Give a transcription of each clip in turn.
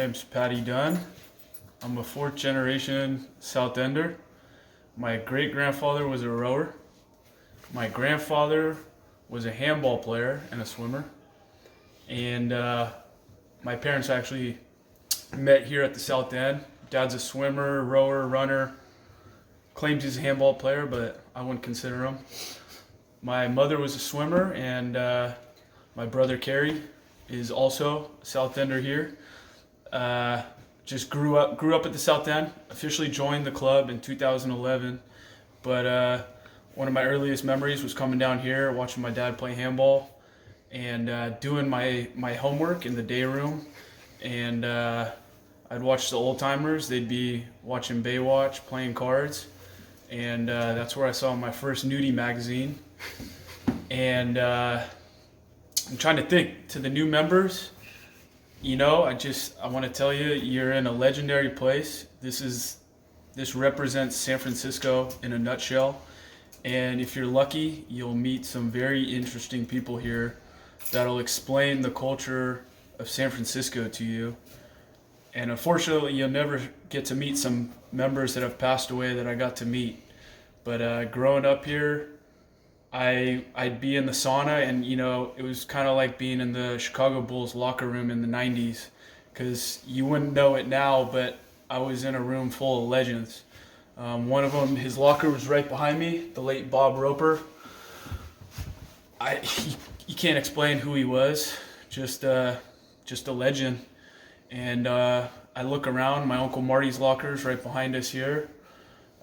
name's Paddy Dunn. I'm a fourth generation South Ender. My great grandfather was a rower. My grandfather was a handball player and a swimmer. And my parents actually met here at the South End. Dad's a swimmer, rower, runner. Claims he's a handball player, but I wouldn't consider him. My mother was a swimmer, and my brother Cary is also a South Ender here. Just grew up at the South End. Officially joined the club in 2011, but one of my earliest memories was coming down here, watching my dad play handball, and doing my homework in the day room. And I'd watch the old timers. They'd be watching Baywatch, playing cards, and that's where I saw my first nudie magazine. And I'm trying to think to the new members. You know, I want to tell you, you're in a legendary place. This represents San Francisco in a nutshell. And if you're lucky, you'll meet some very interesting people here that'll explain the culture of San Francisco to you. And unfortunately, you'll never get to meet some members that have passed away that I got to meet. But growing up here, I'd be in the sauna, and it was kind of like being in the Chicago Bulls locker room in the 90s, because you wouldn't know it now, but I was in a room full of legends. One of them, his locker was right behind me, the late Bob Roper. You can't explain who he was, just a legend. And I look around, my Uncle Marty's locker is right behind us here.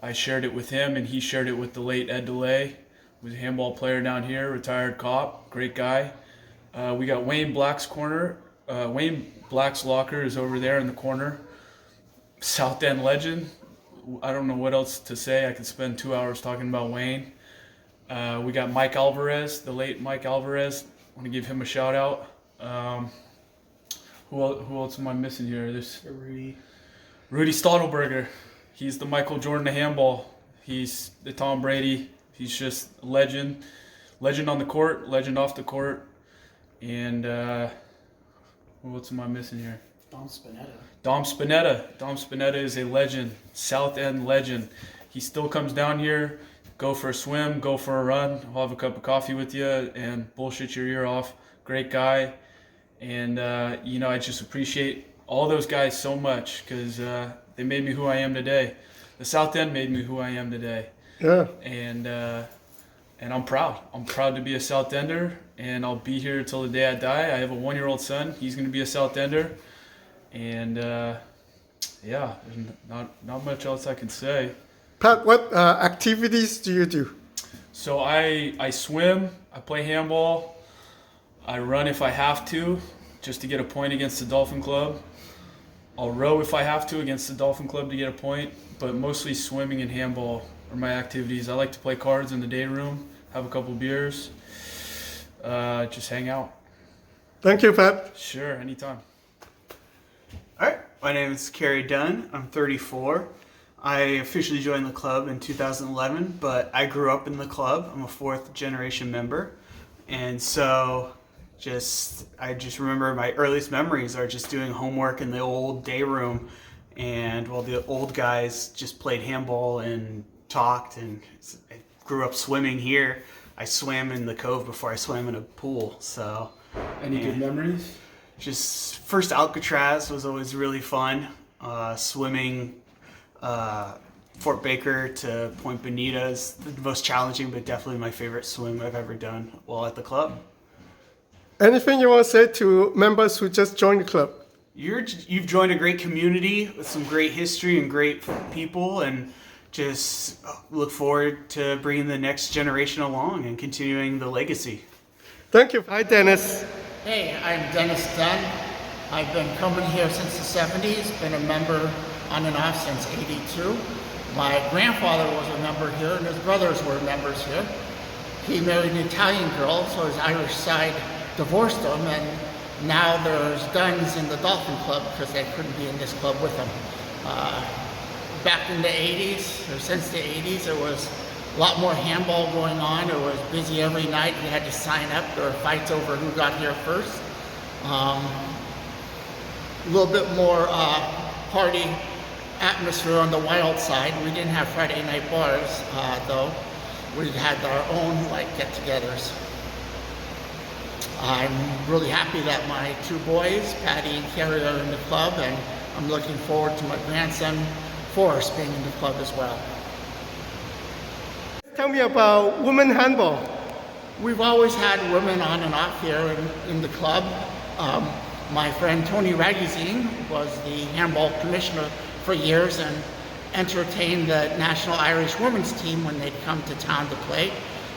I shared it with him, and he shared it with the late Ed DeLay. Was a handball player down here, retired cop, great guy. We got Wayne Black's corner. Wayne Black's locker is over there in the corner. South End legend. I don't know what else to say. I could spend 2 hours talking about Wayne. We got Mike Alvarez, the late Mike Alvarez. I want to give him a shout out. Who else am I missing here? There's Rudy Stottelberger. He's the Michael Jordan of handball. He's the Tom Brady. He's just a legend on the court, legend off the court. And who else am I missing here? Dom Spinetta. Dom Spinetta is a legend, South End legend. He still comes down here, go for a swim, go for a run. I'll have a cup of coffee with you and bullshit your ear off. Great guy. And, I just appreciate all those guys so much, because they made me who I am today. The South End made me who I am today. Yeah. And I'm proud. I'm proud to be a South Ender, and I'll be here till the day I die. I have a 1-year-old son. He's going to be a South Ender. And, there's not much else I can say. Pat, what activities do you do? So I swim, I play handball, I run if I have to, just to get a point against the Dolphin Club. I'll row if I have to against the Dolphin Club to get a point, but mostly swimming and handball are my activities. I like to play cards in the day room, have a couple beers, just hang out. Thank you, Pat. Sure, anytime. All right, my name is Cary Dunn. I'm 34. I officially joined the club in 2011, but I grew up in the club. I'm a fourth generation member. And so I just remember my earliest memories are just doing homework in the old day room, and while the old guys just played handball and talked, and I grew up swimming here. I swam in the cove before I swam in a pool. So Any good memories? just first Alcatraz was always really fun. Swimming Fort Baker to Point Bonita is the most challenging, but definitely my favorite swim I've ever done while at the club. Anything you want to say to members who just joined the club? You've joined a great community with some great history and great people, and just look forward to bringing the next generation along and continuing the legacy. Thank you. Hi, Dennis. Hey, I'm Dennis Dunn. I've been coming here since the 70s, been a member on and off since 82. My grandfather was a member here, and his brothers were members here. He married an Italian girl, so his Irish side divorced him, and now there's Dunns in the Dolphin Club because they couldn't be in this club with him. Back in the 80s, or since the 80s, there was a lot more handball going on. It was busy every night. You had to sign up. There were fights over who got here first. a little bit more party atmosphere on the wild side. We didn't have Friday night bars though. We had our own like get-togethers. I'm really happy that my two boys, Paddy and Cary, are in the club, and I'm looking forward to my grandson, Forrest, being in the club as well. Tell me about women handball. We've always had women on and off here in the club. My friend Tony Ragusine was the handball commissioner for years and entertained the National Irish Women's Team when they'd come to town to play,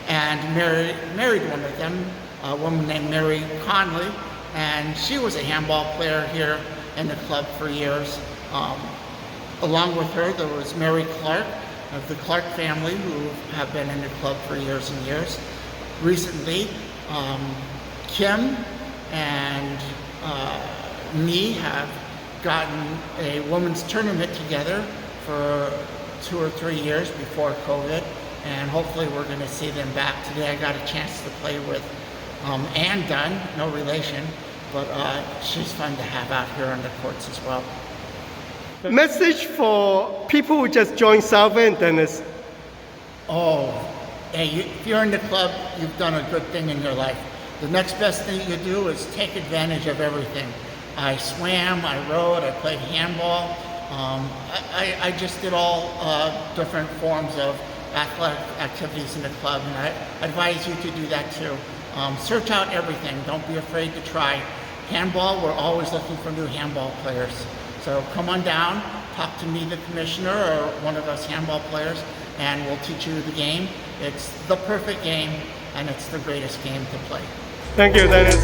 and married one of them, a woman named Mary Conley, and she was a handball player here in the club for years. Along with her, there was Mary Clark of the Clark family, who have been in the club for years and years. Recently, Kim and me have gotten a women's tournament together for 2 or 3 years before COVID, and hopefully we're going to see them back. Today I got a chance to play with Ann Dunn, no relation, but she's fun to have out here on the courts as well. Message for people who just joined Southend, Dennis. Oh, hey, if you're in the club, you've done a good thing in your life. The next best thing you do is take advantage of everything. I swam, I rowed, I played handball. I just did all different forms of athletic activities in the club, and I advise you to do that too. Search out everything. Don't be afraid to try. Handball, we're always looking for new handball players. So come on down, talk to me, the commissioner, or one of us handball players, and we'll teach you the game. It's the perfect game, and it's the greatest game to play. Thank you, Dennis.